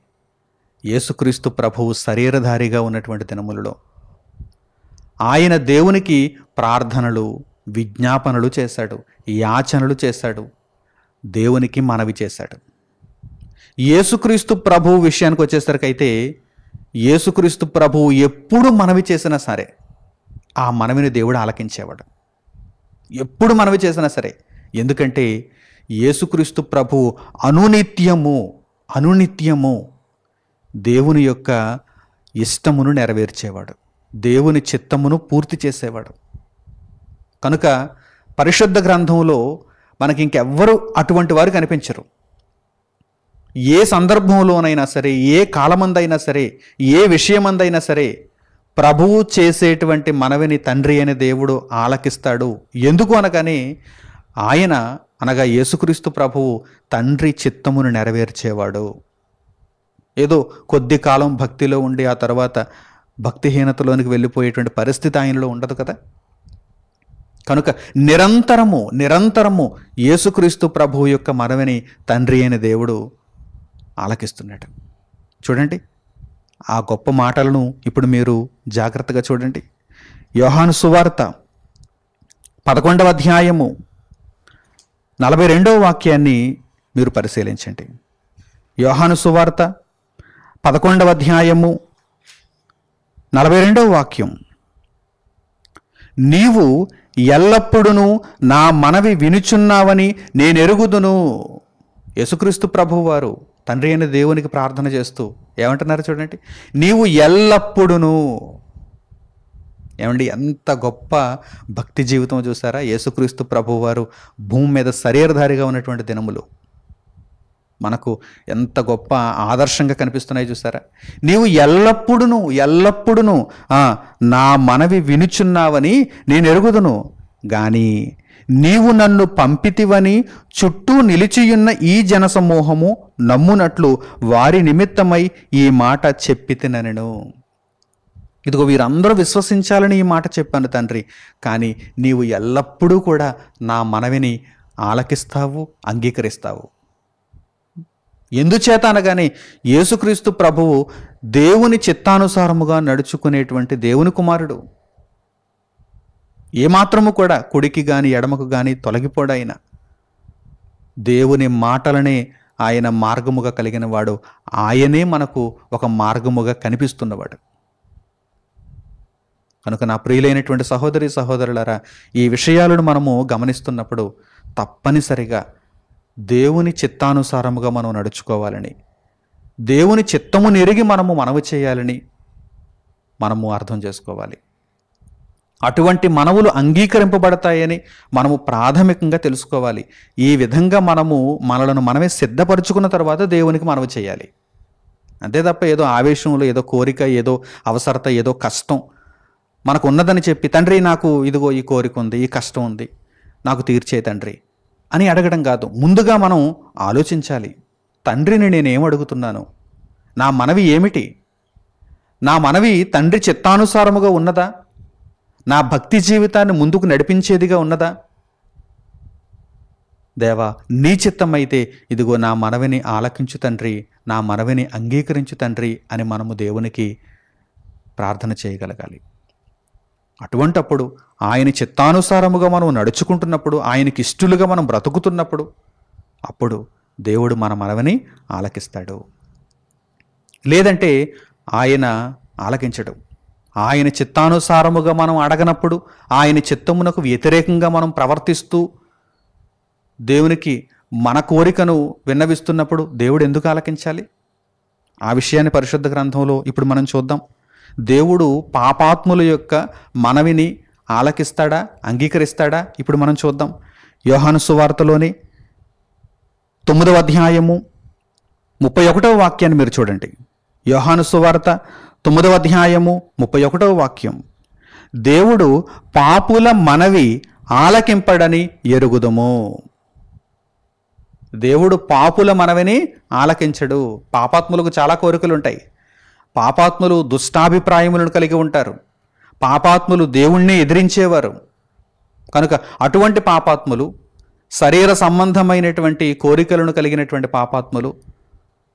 A: యేసుక్రీస్తు ప్రభువు శరీరధారిగా ఉన్నటువంటి దినములలో ఆయన దేవునికి ప్రార్థనలు, విజ్ఞాపనలు చేశాడు, యాచనలు చేశాడు, దేవునికి మనవి చేశాడు. యేసుక్రీస్తు ప్రభువు విషయానికి వచ్చేసరికి అయితే యేసుక్రీస్తు ప్రభువు ఎప్పుడు మనవి చేసినా సరే ఆ మనవిని దేవుడు ఆలకించేవాడు. ఎప్పుడు మనవి చేసినా సరే. ఎందుకంటే యేసుక్రీస్తు ప్రభువు అనునిత్యము దేవుని యొక్క ఇష్టమును నెరవేర్చేవాడు, దేవుని చిత్తమును పూర్తి చేసేవాడు. కనుక పరిశుద్ధ గ్రంథంలో మనకి ఇంకెవ్వరూ అటువంటి వారు కనిపించరు. ఏ సందర్భంలోనైనా సరే, ఏ కాలమందైనా సరే, ఏ విషయమందైనా సరే ప్రభువు చేసేటువంటి మనవిని తండ్రి అనే దేవుడు ఆలకిస్తాడు. ఎందుకు అనగానే ఆయన అనగా యేసుక్రీస్తు ప్రభువు తండ్రి చిత్తమును నెరవేర్చేవాడు. ఏదో కొద్ది కాలం భక్తిలో ఉండి ఆ తర్వాత భక్తిహీనతలోనికి వెళ్ళిపోయేటువంటి పరిస్థితి ఆయనలో ఉండదు కదా. కనుక నిరంతరము యేసుక్రీస్తు ప్రభువు యొక్క మనవిని తండ్రి అయిన దేవుడు ఆలకిస్తున్నాడు. చూడండి ఆ గొప్ప మాటలను ఇప్పుడు మీరు జాగ్రత్తగా చూడండి. యోహాను సువార్త 11వ అధ్యాయము 42వ వాక్యాన్ని మీరు పరిశీలించండి. యోహాను సువార్త 11వ అధ్యాయము 42వ వాక్యం. నీవు ఎల్లప్పుడూ నా మనవి వినుచున్నావని నేనెరుగుదును. యేసుక్రీస్తు ప్రభువు వారు తండ్రి అయిన దేవునికి ప్రార్థన చేస్తూ ఏమంటున్నారు చూడండి, నీవు ఎల్లప్పుడూను. ఏమండి, ఎంత గొప్ప భక్తి జీవితం చూసారా? యేసుక్రీస్తు ప్రభువు వారు భూమి మీద శరీరధారిగా ఉన్నటువంటి దినములు మనకు ఎంత గొప్ప ఆదర్శంగా కనిపిస్తున్నాయి చూసారా? నీవు ఎల్లప్పుడూను నా మనవి వినుచున్నావని నేను ఎరుగుదును, గాని నీవు నన్ను పంపితివని చుట్టూ నిలిచియున్న ఈ జనసమూహము నమ్మునట్లు వారి నిమిత్తమై ఈ మాట చెప్పితినెను. ఇదిగో వీరందరూ విశ్వసించాలని ఈ మాట చెప్పాను తండ్రి, కానీ నీవు ఎల్లప్పుడూ కూడా నా మనవిని ఆలకిస్తావు, అంగీకరిస్తావు. ఎందుచేత అనగానే యేసుక్రీస్తు ప్రభువు దేవుని చిత్తానుసారముగా నడుచుకునేటువంటి దేవుని కుమారుడు. ఏమాత్రము కూడా కుడికి గాని ఎడమకు గాని తొలగిపోడాయన. దేవుని మాటలనే ఆయన మార్గముగా కలిగిన వాడు. ఆయనే మనకు ఒక మార్గముగా కనిపిస్తున్నవాడు. కనుక నా ప్రియులైనటువంటి సహోదరి సహోదరులారా, ఈ విషయాలను మనము గమనిస్తున్నప్పుడు తప్పనిసరిగా దేవుని చిత్తానుసారముగా మనం నడుచుకోవాలని, దేవుని చిత్తమును ఎరిగి మనము మనవి చేయాలని మనము అర్థం చేసుకోవాలి. అటువంటి మనవులు అంగీకరింపబడతాయని మనము ప్రాథమికంగా తెలుసుకోవాలి. ఈ విధంగా మనలను మనమే సిద్ధపరుచుకున్న తర్వాత దేవునికి మనవి చేయాలి. అంతే తప్ప ఏదో ఆవేశంలో, ఏదో కోరిక, ఏదో అవసరత, ఏదో కష్టం మనకు ఉన్నదని చెప్పి, తండ్రి నాకు ఇదిగో ఈ కోరిక ఉంది, ఈ కష్టం ఉంది, నాకు తీర్చే తండ్రి అని అడగడం కాదు. ముందుగా మనం ఆలోచించాలి, తండ్రిని నేనేం అడుగుతున్నాను, నా మనవి ఏమిటి, నా మనవి తండ్రి చిత్తానుసారముగా ఉన్నదా, నా భక్తి జీవితాన్ని ముందుకు నడిపించేదిగా ఉన్నదా? దేవా, నీ చిత్తమైతే ఇదిగో నా మనవిని ఆలకించు తండ్రి, నా మనవిని అంగీకరించు తండ్రి అని మనము దేవునికి ప్రార్థన చేయగలగాలి. అటువంటప్పుడు ఆయన చిత్తానుసారముగా మనం నడుచుకుంటున్నప్పుడు, ఆయనకి ఇష్టలుగా మనం బ్రతుకుతున్నప్పుడు, అప్పుడు దేవుడు మన మనవిని ఆలకిస్తాడు. లేదంటే ఆయన ఆలకించడు. ఆయన చిత్తానుసారముగా మనం అడగనప్పుడు, ఆయన చిత్తమునకు వ్యతిరేకంగా మనం ప్రవర్తిస్తూ దేవునికి మన కోరికను విన్నవిస్తున్నప్పుడు దేవుడు ఎందుకు ఆలకించాలి? ఆ విషయాన్ని పరిశుద్ధ గ్రంథంలో ఇప్పుడు మనం చూద్దాం. దేవుడు పాపాత్ముల యొక్క మనవిని ఆలకిస్తాడా, అంగీకరిస్తాడా? ఇప్పుడు మనం చూద్దాం. యోహాను సువార్తలోని 9వ అధ్యాయము 31వ వాక్యాన్ని మీరు చూడండి. యోహాను సువార్త 9వ అధ్యాయము 31వ వాక్యం. దేవుడు పాపుల మనవి ఆలకింపడని ఎరుగుదుము. దేవుడు పాపుల మనవిని ఆలకించడు. పాపాత్ములకు చాలా కోరికలు ఉంటాయి. పాపాత్ములు దుష్టాభిప్రాయములను కలిగి ఉంటారు. పాపాత్ములు దేవుణ్ణి ఎదిరించేవారు. కనుక అటువంటి పాపాత్ములు, శరీర సంబంధమైనటువంటి కోరికలను కలిగినటువంటి పాపాత్ములు,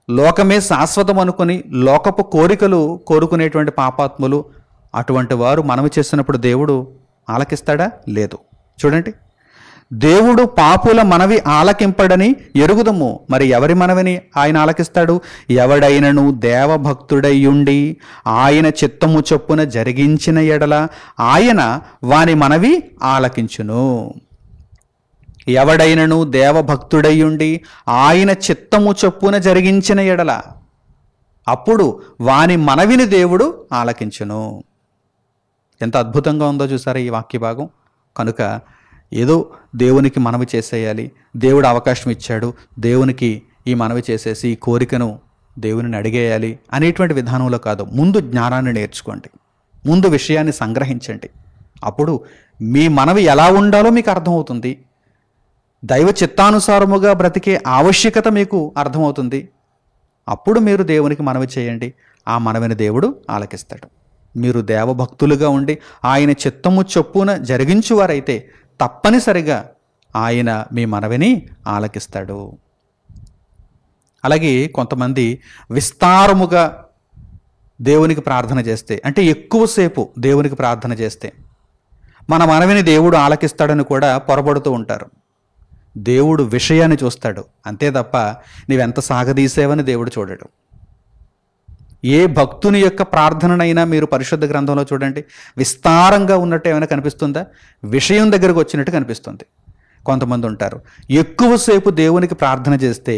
A: లోకమే శాశ్వతం అనుకుని లోకపు కోరికలు కోరుకునేటువంటి పాపాత్ములు, అటువంటి వారు మనవి చేస్తున్నప్పుడు దేవుడు ఆలకిస్తాడా? లేదు. చూడండి, దేవుడు పాపుల మనవి ఆలకింపడని ఎరుగుదము. మరి ఎవరి మనవిని ఆయన ఆలకిస్తాడు? ఎవడైనను దేవభక్తుడయ్యుండి ఆయన చిత్తము చొప్పున జరిగించిన ఎడల ఆయన వాని మనవి ఆలకించును. ఎవడైనను దేవభక్తుడయ్యుండి ఆయన చిత్తము చొప్పున జరిగించిన ఎడల అప్పుడు వాని మనవిని దేవుడు ఆలకించును. ఎంత అద్భుతంగా ఉందో చూసారా ఈ వాక్య భాగం. కనుక ఏదో దేవునికి మనవి చేసేయాలి, దేవుడు అవకాశం ఇచ్చాడు, దేవునికి ఈ మనవి చేసేసి ఈ కోరికను దేవుని అడిగేయాలి అనేటువంటి విధానంలో కాదు. ముందు జ్ఞానాన్ని నేర్చుకోండి, ముందు విషయాన్ని సంగ్రహించండి. అప్పుడు మీ మనవి ఎలా ఉండాలో మీకు అర్థమవుతుంది. దైవ చిత్తానుసారముగా బ్రతికే ఆవశ్యకత మీకు అర్థమవుతుంది. అప్పుడు మీరు దేవునికి మనవి చేయండి, ఆ మనవిని దేవుడు ఆలకిస్తాడు. మీరు దేవభక్తులుగా ఉండి ఆయన చిత్తము చొప్పున జరిగించువారైతే తప్పనిసరిగా ఆయన మీ మనవిని ఆలకిస్తాడు. అలాగే కొంతమంది విస్తారముగా దేవునికి ప్రార్థన చేస్తే, అంటే ఎక్కువసేపు దేవునికి ప్రార్థన చేస్తే మన మనవిని దేవుడు ఆలకిస్తాడని కూడా పొరబడుతూ ఉంటారు. దేవుడు విషయాన్ని చూస్తాడు అంతే తప్ప నీవెంత సాగదీసేవని దేవుడు చూడడు. ఏ భక్తుని యొక్క ప్రార్థననైనా మీరు పరిశుద్ధ గ్రంథంలో చూడండి, విస్తారంగా ఉన్నట్టు ఏమైనా కనిపిస్తుందా? విషయం దగ్గరకు వచ్చినట్టు కనిపిస్తుంది. కొంతమంది ఉంటారు, ఎక్కువసేపు దేవునికి ప్రార్థన చేస్తే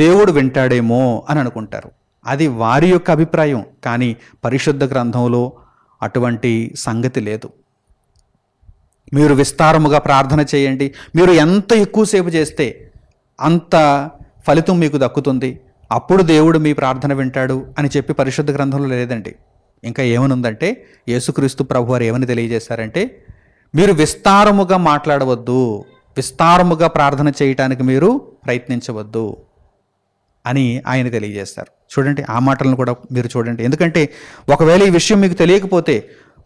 A: దేవుడు వింటాడేమో అని అనుకుంటారు. అది వారి యొక్క అభిప్రాయం. కానీ పరిశుద్ధ గ్రంథంలో అటువంటి సంగతి లేదు. మీరు విస్తారముగా ప్రార్థన చేయండి, మీరు ఎంత ఎక్కువసేపు చేస్తే అంత ఫలితం మీకు దక్కుతుంది, అప్పుడు దేవుడు మీ ప్రార్థన వింటాడు అని చెప్పి పరిశుద్ధ గ్రంథంలో లేదండి. ఇంకా ఏమనుందంటే, యేసుక్రీస్తు ప్రభువారు ఏమని తెలియజేశారంటే, మీరు విస్తారముగా మాట్లాడవద్దు, విస్తారముగా ప్రార్థన చేయటానికి మీరు ప్రయత్నించవద్దు అని ఆయన తెలియజేస్తారు. చూడండి, ఆ మాటలను కూడా మీరు చూడండి. ఎందుకంటే ఒకవేళ ఈ విషయం మీకు తెలియకపోతే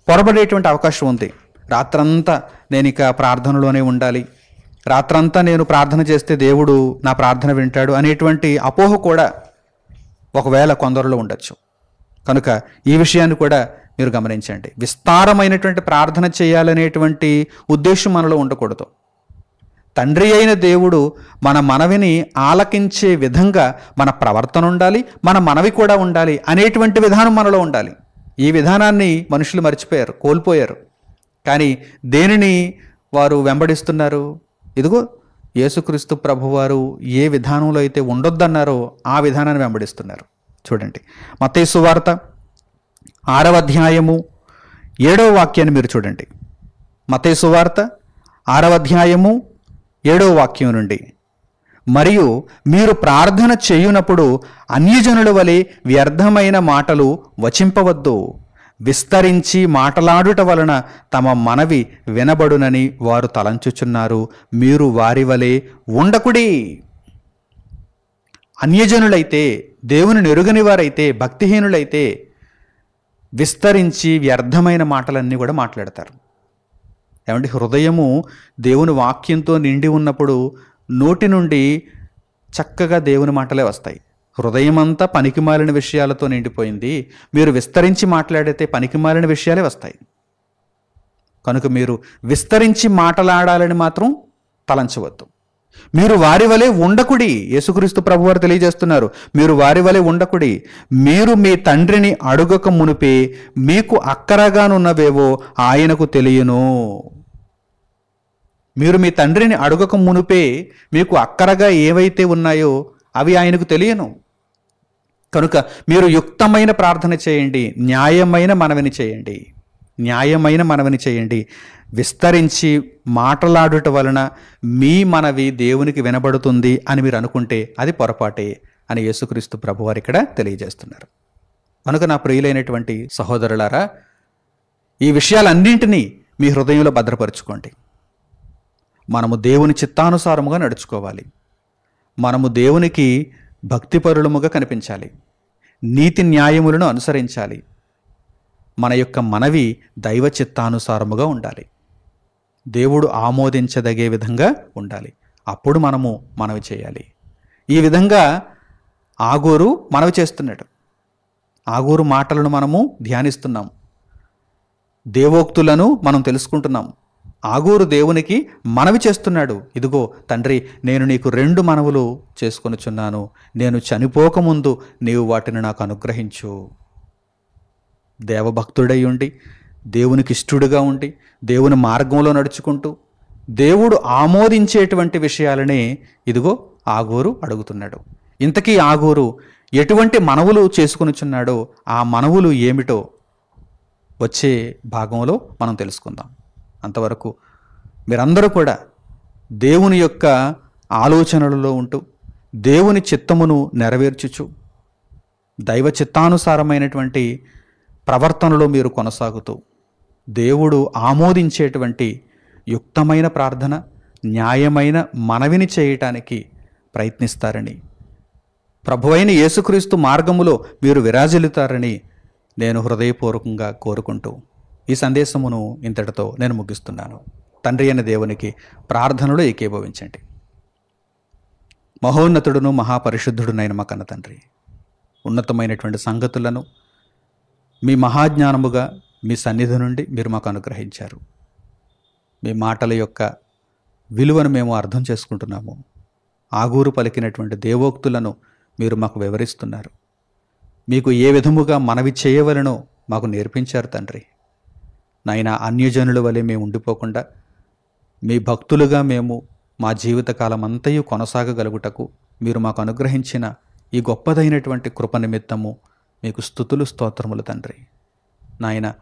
A: పొరబడేటువంటి అవకాశం ఉంది. రాత్రంతా నేను ఇక ప్రార్థనలోనే ఉండాలి, రాత్రంతా నేను ప్రార్థన చేస్తే దేవుడు నా ప్రార్థన వింటాడు అనేటువంటి అపోహ కూడా ఒకవేళ కొందరిలో ఉండొచ్చు. కనుక ఈ విషయాన్ని కూడా మీరు గమనించండి. విస్తారమైనటువంటి ప్రార్థన చేయాలనేటువంటి ఉద్దేశం మనలో ఉండకూడదు. తండ్రి అయిన దేవుడు మన మనవిని ఆలకించే విధంగా మన ప్రవర్తన ఉండాలి, మన మనవి కూడా ఉండాలి అనేటువంటి విధానం మనలో ఉండాలి. ఈ విధానాన్ని మనుషులు మర్చిపోయారు, కోల్పోయారు. కానీ దేనిని వారు వెంబడిస్తున్నారు? ఇదిగో యేసుక్రీస్తు ప్రభువారు ఏ విధానంలో అయితే ఉండొద్దన్నారో ఆ విధానాన్ని వెంబడిస్తున్నారు. చూడండి, మత్తయి సువార్త 6వ అధ్యాయము 7వ వాక్యాన్ని మీరు చూడండి. మత్తయి సువార్త 6వ అధ్యాయము 7వ వాక్యం నుండి, మరియు మీరు ప్రార్థన చేయునప్పుడు అన్యజనుల వలె వ్యర్థమైన మాటలు వచింపవద్దు, విస్తరించి మాటలాడుట వలన తమ మనవి వినబడునని వారు తలంచుచున్నారు, మీరు వారి వలె ఉండకుడి. అన్యజనులైతే, దేవుని నెరుగని వారైతే, భక్తిహీనులైతే విస్తరించి వ్యర్థమైన మాటలన్నీ కూడా మాట్లాడతారు. ఏమంటే, హృదయము దేవుని వాక్యంతో నిండి ఉన్నప్పుడు నోటి నుండి చక్కగా దేవుని మాటలే వస్తాయి. హృదయమంతా పనికిమాలిన విషయాలతో నిండిపోయింది, మీరు విస్తరించి మాట్లాడితే పనికిమాలిన విషయాలే వస్తాయి. కనుక మీరు విస్తరించి మాట్లాడాలని మాత్రం తలంచవద్దు. మీరు వారి వలె ఉండకుడి. యేసుక్రీస్తు ప్రభువారు తెలియజేస్తున్నారు, మీరు వారి వలె ఉండకుడి. మీరు మీ తండ్రిని అడుగక మునిపే మీకు అక్కరగానున్నవేవో ఆయనకు తెలియను. మీరు మీ తండ్రిని అడుగక మునిపే మీకు అక్కరగా ఏవైతే ఉన్నాయో అవి ఆయనకు తెలియను. కనుక మీరు యుక్తమైన ప్రార్థన చేయండి, న్యాయమైన మనవిని చేయండి, న్యాయమైన మనవిని చేయండి. విస్తరించి మాట్లాడుట వలన మీ మనవి దేవునికి వినబడుతుంది అని మీరు అనుకుంటే అది పొరపాటే అని యేసుక్రీస్తు ప్రభువారు ఇక్కడ తెలియజేస్తున్నారు. కనుక నా ప్రియులైనటువంటి సహోదరులారా, ఈ విషయాలన్నింటినీ మీ హృదయంలో భద్రపరుచుకోండి. మనము దేవుని చిత్తానుసారముగా నడుచుకోవాలి. మనము దేవునికి భక్తిపరులముగా కనిపించాలి, నీతి న్యాయములను అనుసరించాలి. మన యొక్క మనవి దైవ చిత్తానుసారముగా ఉండాలి, దేవుడు ఆమోదించదగే విధంగా ఉండాలి. అప్పుడు మనము మనవి చేయాలి. ఈ విధంగా ఆగూరు మనవి చేస్తున్నాడు. ఆగూరు మాటలను మనము ధ్యానిస్తున్నాం, దేవోక్తులను మనం తెలుసుకుంటున్నాం. ఆగూరు దేవునికి మనవి చేస్తున్నాడు, ఇదిగో తండ్రి, నేను నీకు 2 మనవులు చేసుకొనుచున్నాను, నేను చనిపోకముందు నీవు వాటిని నాకు అనుగ్రహించు. దేవభక్తుడై ఉండి, దేవునికి ఇష్టడుగా ఉండి, దేవుని మార్గంలో నడుచుకుంటూ దేవుడు ఆమోదించేటువంటి విషయాలనే ఇదిగో ఆగూరు అడుగుతున్నాడు. ఇంతకీ ఆగూరు ఎటువంటి మనవులు చేసుకొనుచున్నాడో ఆ మనవులు ఏమిటో వచ్చే భాగంలో మనం తెలుసుకుందాం. అంతవరకు మీరందరూ కూడా దేవుని యొక్క ఆలోచనలలో ఉంటూ దేవుని చిత్తమును నెరవేర్చుచు దైవ చిత్తానుసారమైనటువంటి ప్రవర్తనలో మీరు కొనసాగుతూ దేవుడు ఆమోదించేటువంటి యుక్తమైన ప్రార్థన, న్యాయమైన మనవిని చేయటానికి ప్రయత్నిస్తారని, ప్రభువైన యేసుక్రీస్తు మార్గములో మీరు విరాజిల్లుతారని నేను హృదయపూర్వకంగా కోరుకుంటూ ఈ సందేశమును ఇంతటితో నేను ముగిస్తున్నాను. తండ్రి అయిన దేవునికి ప్రార్థనలో ఏకీభవించండి. మహోన్నతుడును మహాపరిశుద్ధుడునైన మా కన్న తండ్రి, ఉన్నతమైనటువంటి సంగతులను మీ మహాజ్ఞానముగా మీ సన్నిధి నుండి మీరు మాకు అనుగ్రహించారు. మీ మాటల యొక్క విలువను మేము అర్థం చేసుకుంటున్నాము. ఆగూరు పలికినటువంటి దేవోక్తులను మీరు మాకు వివరిస్తున్నారు. మీకు ఏ విధముగా మనవి చేయవలనో మాకు నేర్పించారు తండ్రి. నాయన, అన్యజనుల వలె మేము ఉండిపోకుండా మీ భక్తులుగా మేము మా జీవితకాలం అంతయు కొనసాగగలుగుటకు మీరు మాకు అనుగ్రహించిన ఈ గొప్పదైనటువంటి కృప నిమిత్తము మీకు స్తుతులు స్తోత్రములు తండ్రి. నాయన,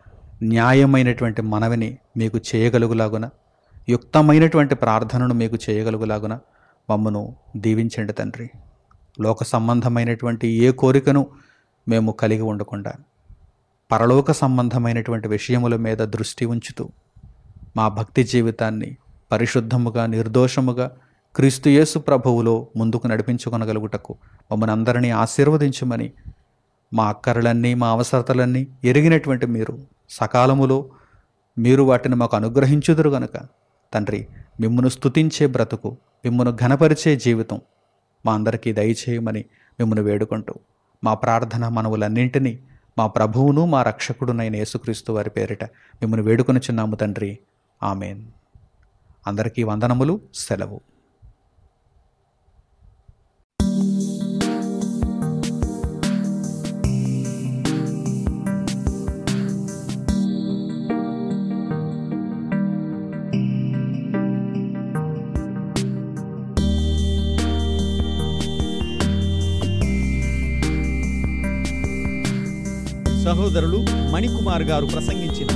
A: న్యాయమైనటువంటి మనవిని మీకు చేయగలుగులాగున, యుక్తమైనటువంటి ప్రార్థనను మీకు చేయగలుగులాగున మమ్మను దీవించండి తండ్రి. లోక సంబంధమైనటువంటి ఏ కోరికను మేము కలిగి ఉండకుండా పరలోక సంబంధమైనటువంటి విషయముల మీద దృష్టి ఉంచుతూ మా భక్తి జీవితాన్ని పరిశుద్ధముగా, నిర్దోషముగా క్రీస్తు యేసు ప్రభువులో ముందుకు నడిపించుకొనగలుగుటకు మమ్మల్ని అందరినీ ఆశీర్వదించమని, మా అక్కరలన్నీ, మా అవసరతలన్నీ ఎరిగినటువంటి మీరు సకాలములో మీరు వాటిని మాకు అనుగ్రహించుదురు గనుక తండ్రి, మిమ్మును స్తుతించే బ్రతుకు, మిమ్మును ఘనపరిచే జీవితం మా అందరికీ దయచేయమని మిమ్మును వేడుకుంటూ మా ప్రార్థన మనవులన్నింటినీ మా ప్రభువును మా రక్షకుడునైన యేసుక్రీస్తు వారి పేరిట మిమ్మును వేడుకొనుచున్నాము తండ్రి. ఆమెన్. అందరికీ వందనములు. సెలవు.
B: సహోదరులు మణికుమార్ గారు ప్రసంగించిన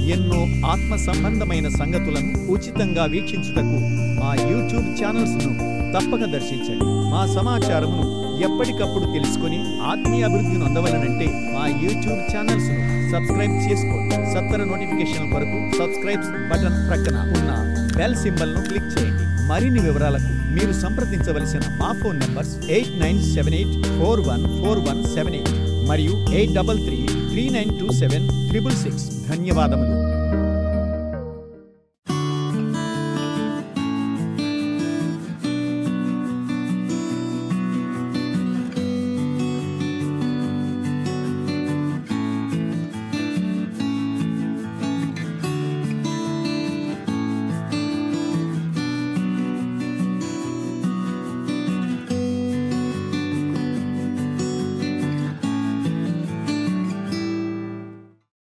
B: ఎన్నో ఆత్మ సంబంధమైన సంగతులను ఉచితంగా వీక్షించుటకు మా యూట్యూబ్ ఛానల్స్ను తప్పక దర్శించండి. మా సమాచారమును ఎప్పటికప్పుడు తెలుసుకొని ఆత్మీయ అభివృద్ధి నొందవలనంటే మా యూట్యూబ్ ఛానల్స్ను సబ్స్క్రైబ్ చేసుకోండి. సత్వర నోటిఫికేషన్ కొరకు సబ్స్క్రైబ్ బటన్ ప్రక్కన ఉన్న బెల్ సింబల్ను క్లిక్ చేయండి. మరిన్ని వివరాలకు మీరు సంప్రదించవలసిన మా ఫోన్ నంబర్స్ 8978414178 మరియు 8333927666. ధన్యవాదములు.